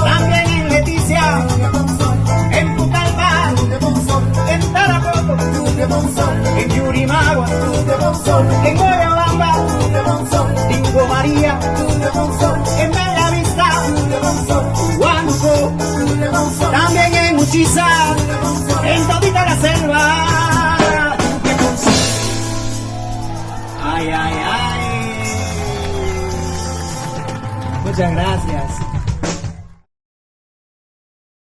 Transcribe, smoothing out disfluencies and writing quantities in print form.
también en Leticia, en Pucallpa, en Tarapoto, en Yurimaguas, en Guayabamba, Tingo María, en Bellavista, Huánuco, también en Uchiza, en todita la selva. Ay, ay, ay. Muchas gracias.